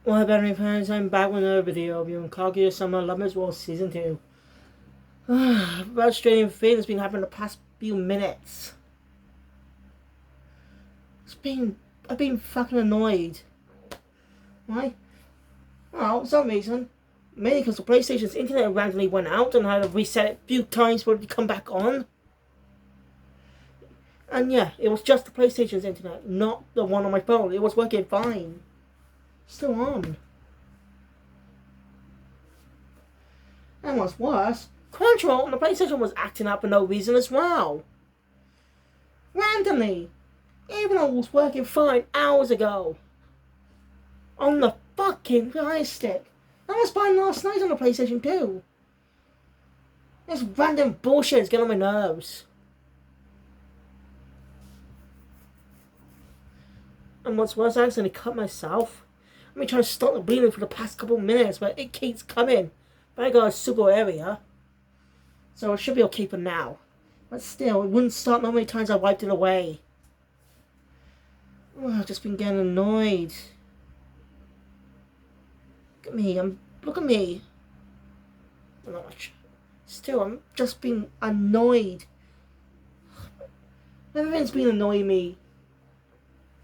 Well, better friends, I'm back with another video reviewing Kaguya-Sama Lovers World Season 2. About strange thing that's been happening the past few minutes. I've been fucking annoyed. Why? Well, for some reason. Mainly because the PlayStation's internet randomly went out and I had to reset it a few times for it to come back on. And yeah, it was just the PlayStation's internet, not the one on my phone. It was working fine. Still on. And what's worse, Control on the PlayStation was acting up for no reason as well. Randomly. Even though it was working fine hours ago. On the fucking Fire Stick. I was fine last night on the PlayStation 2. This random bullshit is getting on my nerves. And what's worse, I accidentally cut myself. I've been trying to stop the bleeding for the past couple of minutes, but it keeps coming. But I got a super area, so it should be okay for now. But still, it wouldn't stop how many times I wiped it away. Oh, I've just been getting annoyed. Look at me. Not much. Still, I'm just being annoyed. Everything's been annoying me.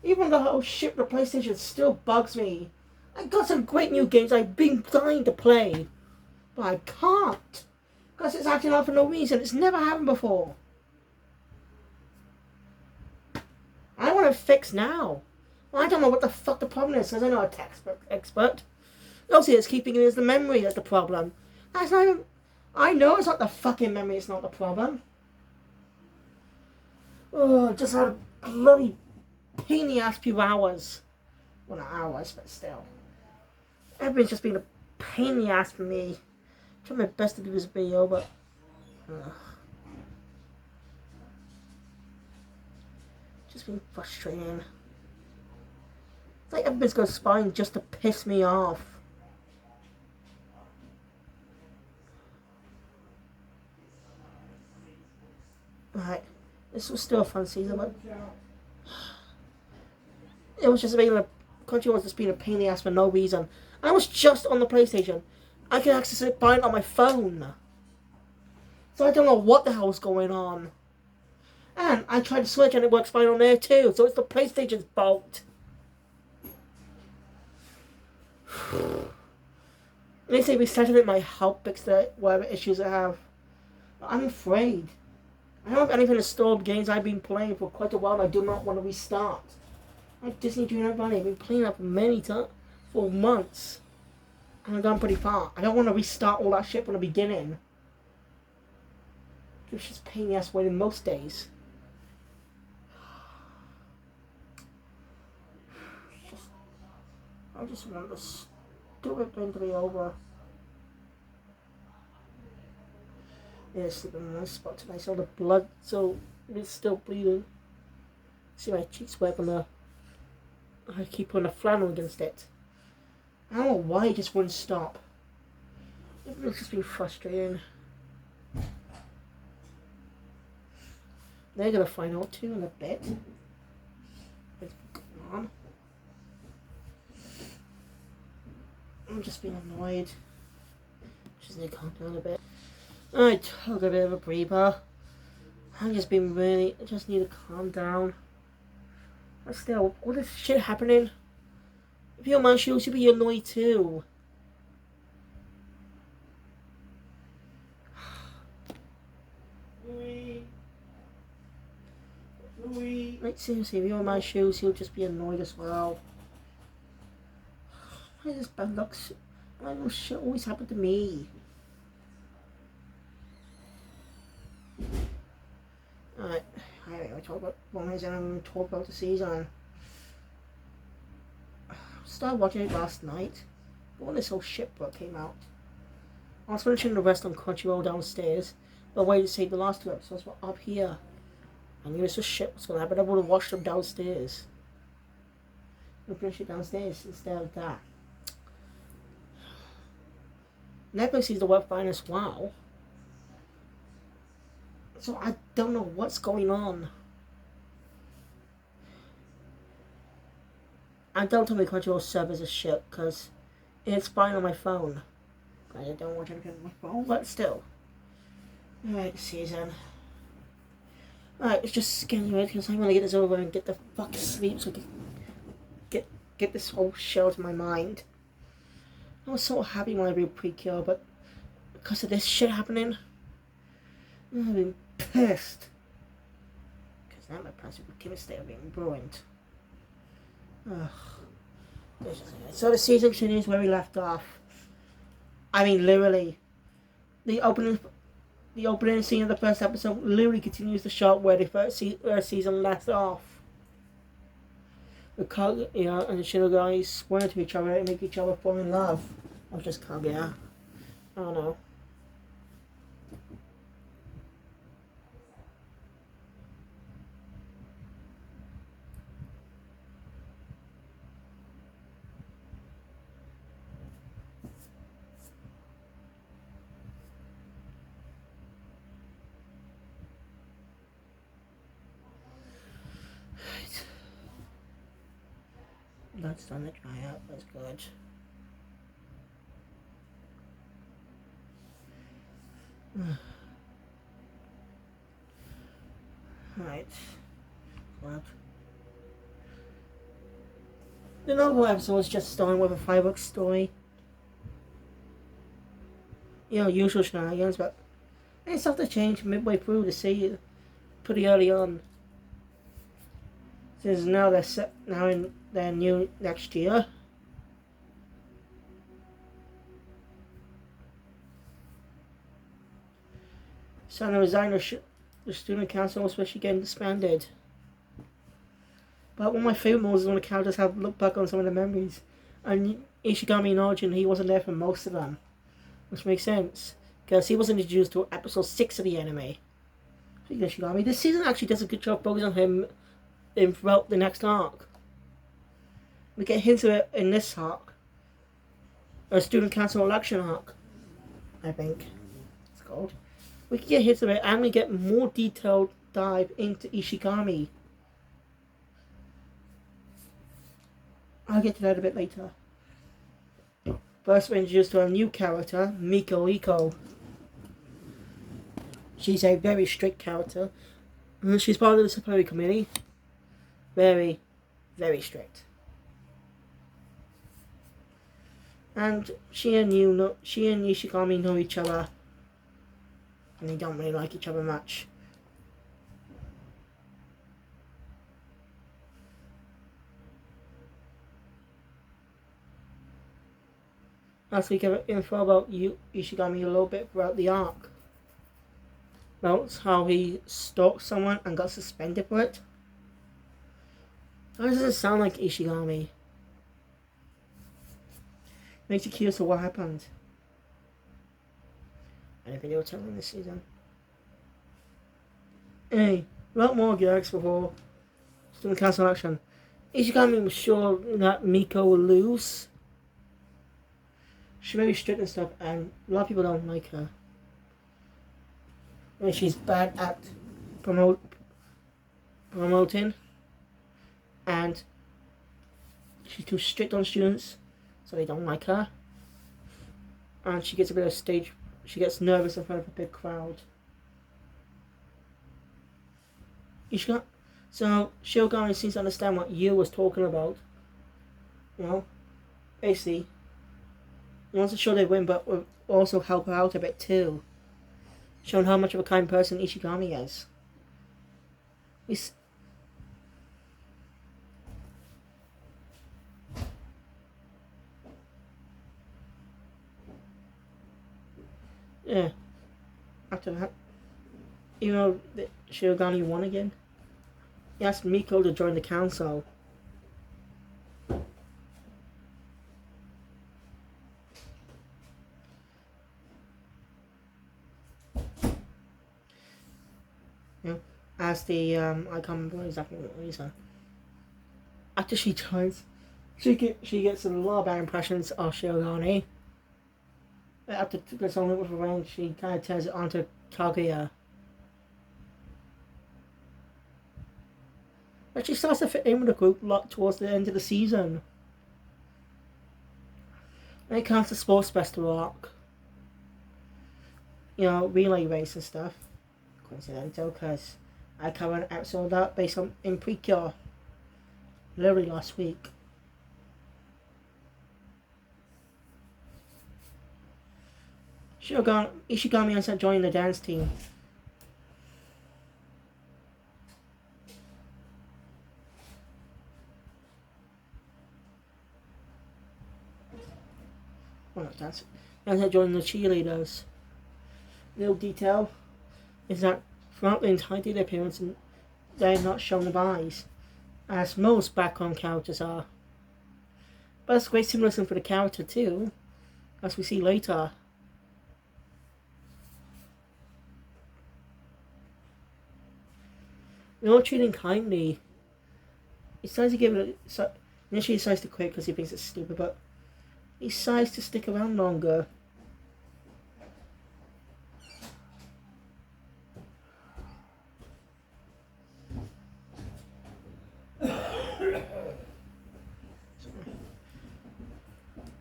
Even the whole shit with the PlayStation still bugs me. I got some great new games I've been dying to play. But I can't. Because it's acting up for no reason. It's never happened before. I want it fixed now. Well, I don't know what the fuck the problem is, because I'm not a tech expert. Obviously, it's keeping it as the memory that's the problem. That's not even... I know it's not the fucking memory, it's not the problem. Oh, just had a bloody pain in the ass few hours. Well, not hours, but still. Everything's just been a pain in the ass for me. I'm trying my best to do this video, but... Just been frustrating. It's like everybody's got a spine just to piss me off. Right, this was still a fun season, but it was just being country was just being a pain in the ass for no reason. I was just on the PlayStation. I can access it fine on my phone. So I don't know what the hell's going on. And I tried to switch and it works fine on there too, so it's the PlayStation's fault. They say resetting it might help fix the whatever issues I have. But I'm afraid. I don't have anything to store games I've been playing for quite a while and I do not want to restart. Like Disney Junior Bunny, I've been playing that for many times, for months. And I've gone pretty far. I don't want to restart all that shit from the beginning. It's just pain in the ass waiting most days. I just want this stupid thing to be over. Yeah, sleeping in a nice spot tonight. So the blood, so it's still bleeding. See my cheeks wet on the. I keep putting a flannel against it. I don't know why it just wouldn't stop. It's just been frustrating. They're gonna find out too in a bit. What's going on? I'm just being annoyed. Just need to calm down a bit. I took a bit of a breather. I've just been really... I just need to calm down. But still, all this shit happening. If you're in my shoes, you'd be annoyed too. Louis. Like seriously, if you're in my shoes, you'll just be annoyed as well. Why does this bad luck... Why does shit always happen to me? Alright, I talk about one reason I'm going to talk about the season. I started watching it last night, but when this whole shitbook came out, I was finishing the rest on Crunchyroll downstairs, but waited to see the last two episodes were up here. I knew this was shit was going to happen, I would have watched them downstairs. And finish it downstairs instead of that. Netflix is the web fine as well. So I don't know what's going on. And don't tell me Crunchyroll servers are shit, because it's fine on my phone. I don't watch anything on my phone, but still. Alright, season. Alright, let's just get ready, because I want to get this over and get the fuck sleep so I can get this whole show to my mind. I was so happy when I read Precure, but because of this shit happening, I've been pissed. Because now my plans with Kim State are being ruined. Ugh. So the season continues where we left off. I mean, literally, the opening scene of the first episode literally continues the shot where the first season left off. The Kaguya and the Shinigami swear to each other and make each other fall in love. Or just Kaguya. I don't know. That's done the try out, that's good. Right. What? The novel episode is just starting with a 5-book story. You know, usual shenanigans, but it's stuff to change midway through the season, pretty early on. Since now they're set now in their new next year. Sana resigned, the student council was especially getting disbanded. But one of my favourite moments is when the characters have looked back on some of the memories. And Ishigami and Origin, he wasn't there for most of them. Which makes sense. Because he wasn't introduced to episode 6 of the anime. Speaking of Ishigami, this season actually does a good job focusing on him throughout the next arc. We get hints of it in this arc. A student council election arc, I think it's called. We can get hints of it and we get more detailed dive into Ishigami. I'll get to that a bit later. First, we're introduced to a new character, Miko Iko. She's a very strict character. She's part of the disciplinary committee. Very, very strict. And she and Ishigami know each other. And they don't really like each other much. Last week I info about Ishigami a little bit throughout the arc. About how he stalked someone and got suspended for it. That doesn't sound like Ishigami. Makes you curious of what happened. Anything they were telling this season. Hey, a lot more gags before student council action. Ishigami was sure that Miko would lose. She's very strict and stuff, and a lot of people don't like her. And she's bad at promoting, and she's too strict on students, so they don't like her. And she gets a bit of stage. She gets nervous in front of a big crowd. So Shirogane seems to understand what Yu was talking about. You know, basically, he wants to show they win, but will also help her out a bit too, showing how much of a kind person Ishigami is. Yeah. After that, even though Shirogane won again, he asked Miko to join the council. You know, as the I can't remember exactly what reason. After she joins, she gets a lot of bad impressions of Shirogane. After this moment with revenge, she kind of turns it onto Kaguya. But she starts to fit in with the group a lot towards the end of the season. When it comes to sports festival arc, relay race and stuff. Coincidental, because I covered an episode of that based on in Precure literally last week. Ishigami ends up joining the dance team. Well, not dance. Ends up joining the cheerleaders. Little detail is that throughout the entirety of their appearance, they are not shown of eyes, as most background characters are. But it's great symbolism for the character too, as we see later. They're all treating kindly. He decides to give it initially he decides to quit because he thinks it's stupid, but he decides to stick around longer.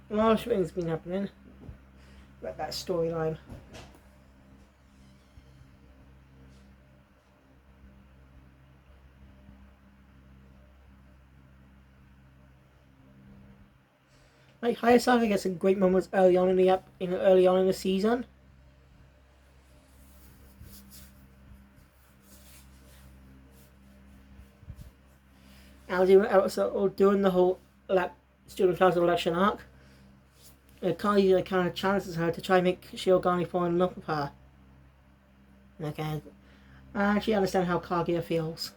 A lot of things been happening. Like that storyline. Like Hayasaka gets some great moments early on in the season. And during the whole student council election arc, Kaguya kind of challenges her to try and make Shiogami fall in love with her. Okay, I actually understand how Kaguya feels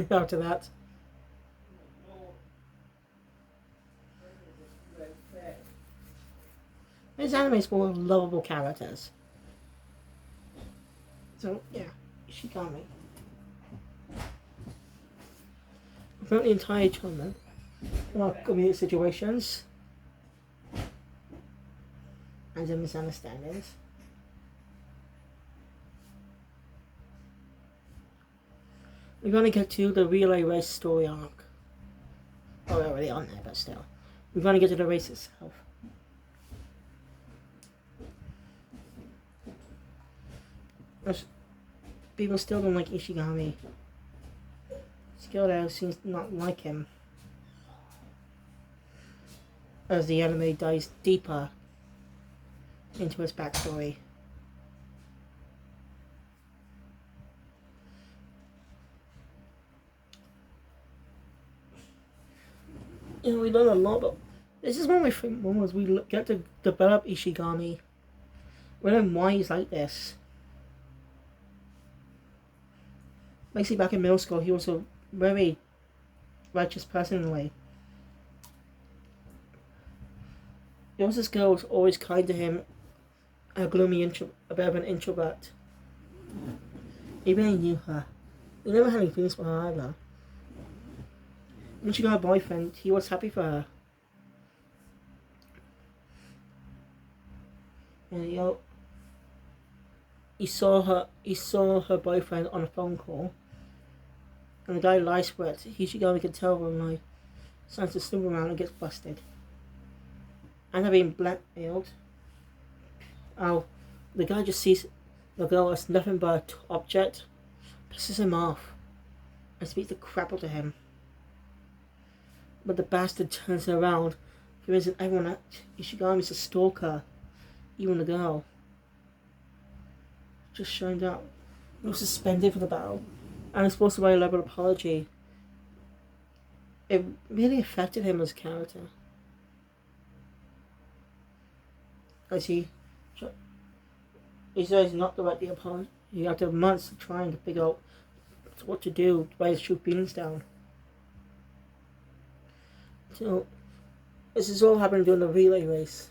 after that. This anime is full of lovable characters. So, yeah, Ishigami. Throughout the entire tournament, there are community situations and some misunderstandings. We're going to get to the relay race story arc. Oh, we're already on there, but still. We're going to get to the race itself. People still don't like Ishigami. Skildo seems to not like him. As the anime dives deeper into his backstory. We learn a lot, but this is one of my favorite moments. We get to develop Ishigami. We learn why he's like this. Basically, back in middle school, he was a very righteous person in a way. There was this girl who was always kind to him, a gloomy a bit of an introvert. He really knew her. He never had any feelings for her either. When she got a boyfriend, he was happy for her. And he saw her boyfriend on a phone call. And the guy lies for it. Ishigami can tell when like starts to snoop around and gets busted. And they're being blackmailed. Oh, the guy just sees the girl as nothing but an object, pisses him off, and speaks the crap out of him. But the bastard turns around, convincing everyone that Ishigami's a stalker, even the girl. Just showing out. He was suspended for the battle, and was supposed to write a elaborate apology. It really affected him as a character. As he says not to write the apology. After months of trying to figure out what to do to write his true feelings down. So, this is all happening during the relay race.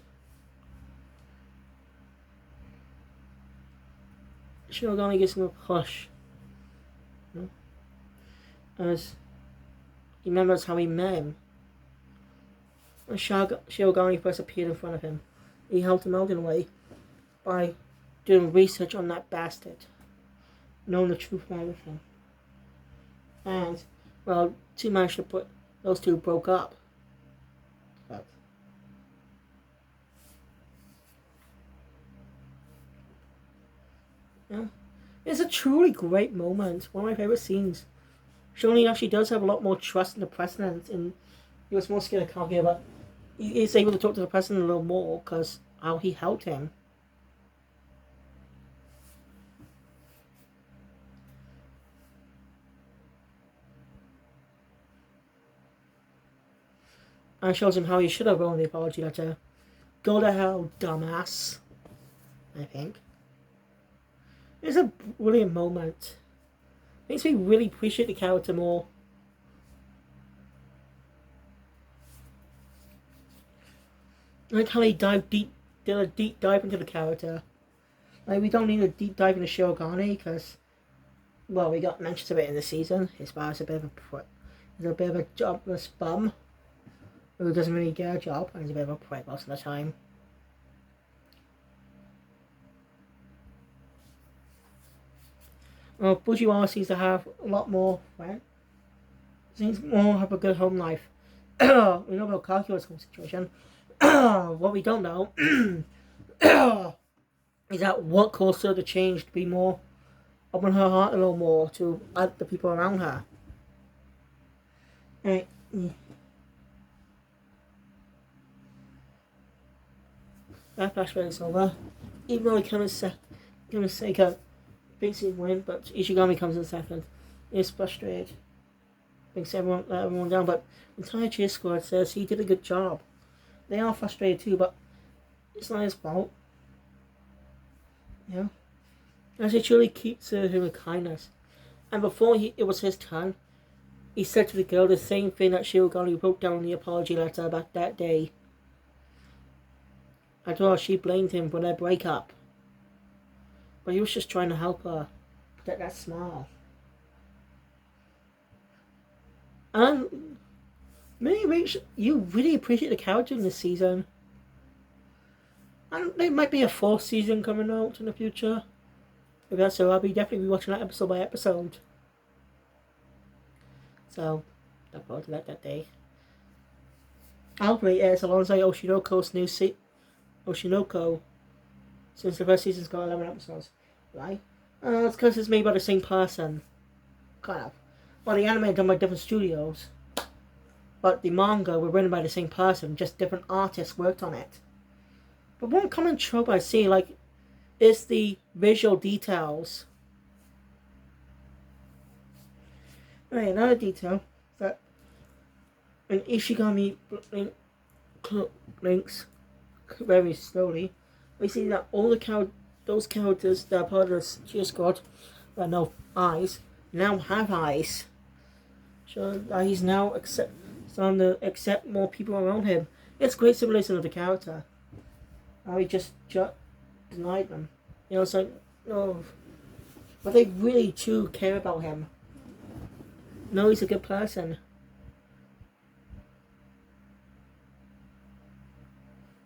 Shiogami gives him a push. As he remembers how he met him. When Shiogami first appeared in front of him, he helped him out in a way by doing research on that bastard, knowing the truth about him. And Well, she managed to put those two broke up. But yeah, it's a truly great moment. One of my favorite scenes. Showing actually does have a lot more trust in the president, and he was more scared of Kaguya, but he is able to talk to the president a little more because how he helped him. And shows him how he should have written the apology letter. Go to hell, dumbass. I think. It's a brilliant moment. Makes me really appreciate the character more. I like how they did a deep dive into the character. Like, we don't need a deep dive into Shirogane because, well, we got mentions of it in the season. His father's a bit of a jobless bum who doesn't really get a job, and he's a bit of a prick most of the time. Well, Fujiwara seems to have a lot more friends. Seems more have a good home life. We know about Kaguya's home situation. What we don't know is that what caused her to change to be more, open her heart a little more to the people around her. Right. That flashback is over. Even though Sega basically win, but Ishigami comes in second. He's frustrated. Thinks everyone down, but the entire cheer squad says he did a good job. They are frustrated too, but it's not his fault. You know? As he truly keeps him with kindness. And before it was his turn, he said to the girl the same thing that Shirogane wrote down in the apology letter about that day. After all, she blamed him for their breakup. But he was just trying to help her. That smile. And maybe you really appreciate the character in this season. And there might be a fourth season coming out in the future. If that's so, I'll be definitely watching that episode by episode. So, look forward to that day. Hopefully, it's alongside Oshinoko's new Oshinoko, since the first season's got 11 episodes, right? It's because it's made by the same person. Kind of. Well, the anime is done by different studios. But the manga were written by the same person, just different artists worked on it. But one common trope I see, is the visual details. Right, another detail that when Ishigami blinks very slowly, we see that all those characters that are part of the cheer squad that have no eyes now have eyes. So that he's now starting to accept more people around him. It's great symbolism of the character. How he just denied them. You know, it's like, no. But they really do care about him. No, he's a good person.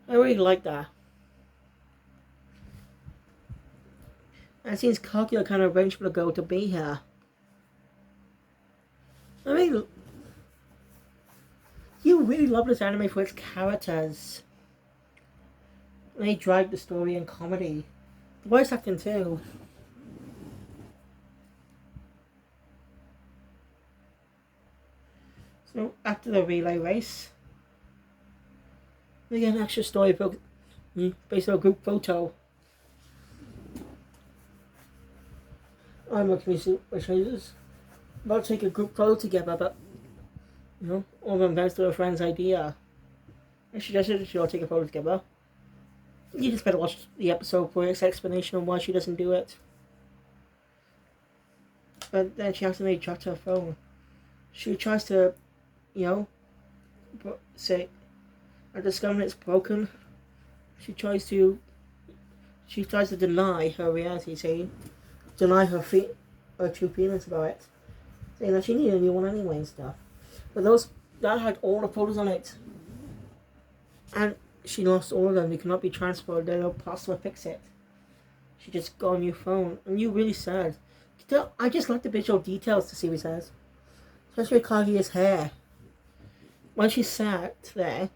I really like that. And it seems Kaguya kind of arranged for the girl to be here. I mean, you really love this anime for its characters. They drive the story and comedy. The voice acting too. So after the relay race, we get an extra storybook based on a group photo. I'm a community which is about to take a group photo together, but all of them thanks to their friend's idea. I suggested that she all take a photo together. You just better watch the episode for its explanation on why she doesn't do it. But then she accidentally dropped her phone. She tries to, say, and discovering it's broken. She tries to deny her reality, deny her true feelings about it, saying that she needed a new one anyway and stuff. But that had all the photos on it, and she lost all of them. They cannot be transferred. They're not possible to fix it. She just got a new phone, and you really sad. I just like the visual details to see what he says. Especially Kaguya's hair. When she sat there,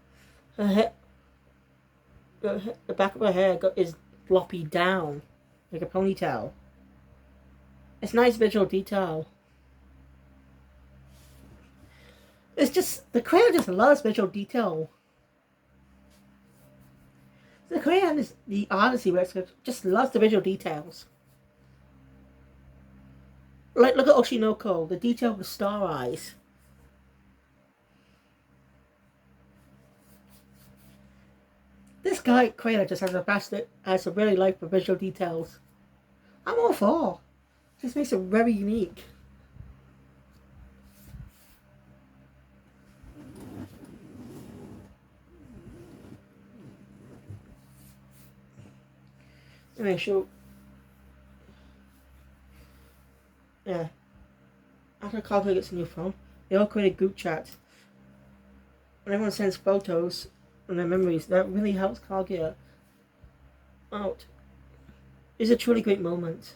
her hair, the back of her hair is floppy down, like a ponytail. It's nice visual detail. It's just, the creator just loves visual detail. The creator and the artist he works with just loves the visual details. Like, look at Oshinoko, the detail of the star eyes. This guy, creator, just has a really like for visual details. I'm all for. This makes it very unique. Anyway, sure. Yeah. After Kaguya gets a new phone, they all create a group chat. And everyone sends photos and their memories. That really helps Kaguya out. It's a truly great moment.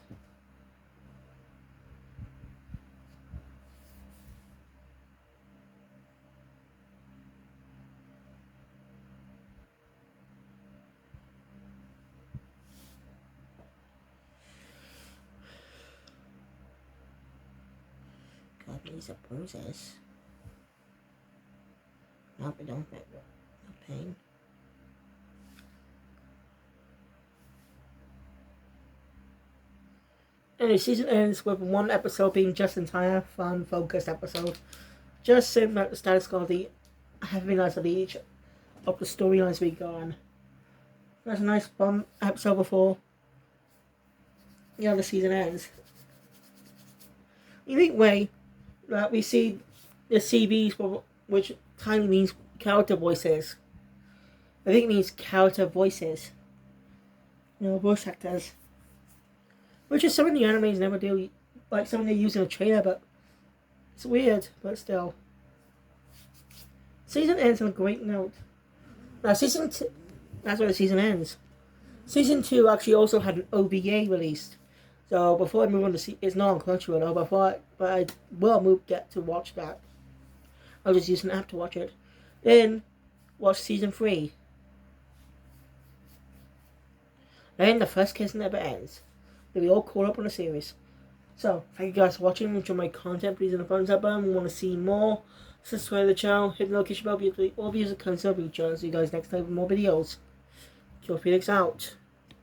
God, these are bruises. No, but don't make no pain. Anyway, season ends with one episode being just entire fun focused episode. Just same about the status quo of the heaviness of each of the storylines we go on. That's a nice fun episode before the season ends. Unique way that we see the CVs, which kind of means character voices. I think it means character voices. Voice actors. Which is something the animes never do, like something they use in a trailer, but it's weird, but still. Season ends on a great note. Now, season 2, that's where the season ends. Season 2 actually also had an OVA released. So before I move on to it's not on Crunchyroll, but I will get to watch that. I'll just use an app to watch it. Then watch season 3. Then the first kiss never ends. Then we all caught up on the series. So thank you guys for watching. Enjoy my content. Please hit the thumbs up button. We want to see more. Subscribe to the channel. Hit the notification bell. All videos are coming. So I'll see you guys next time with more videos. Kill Felix out.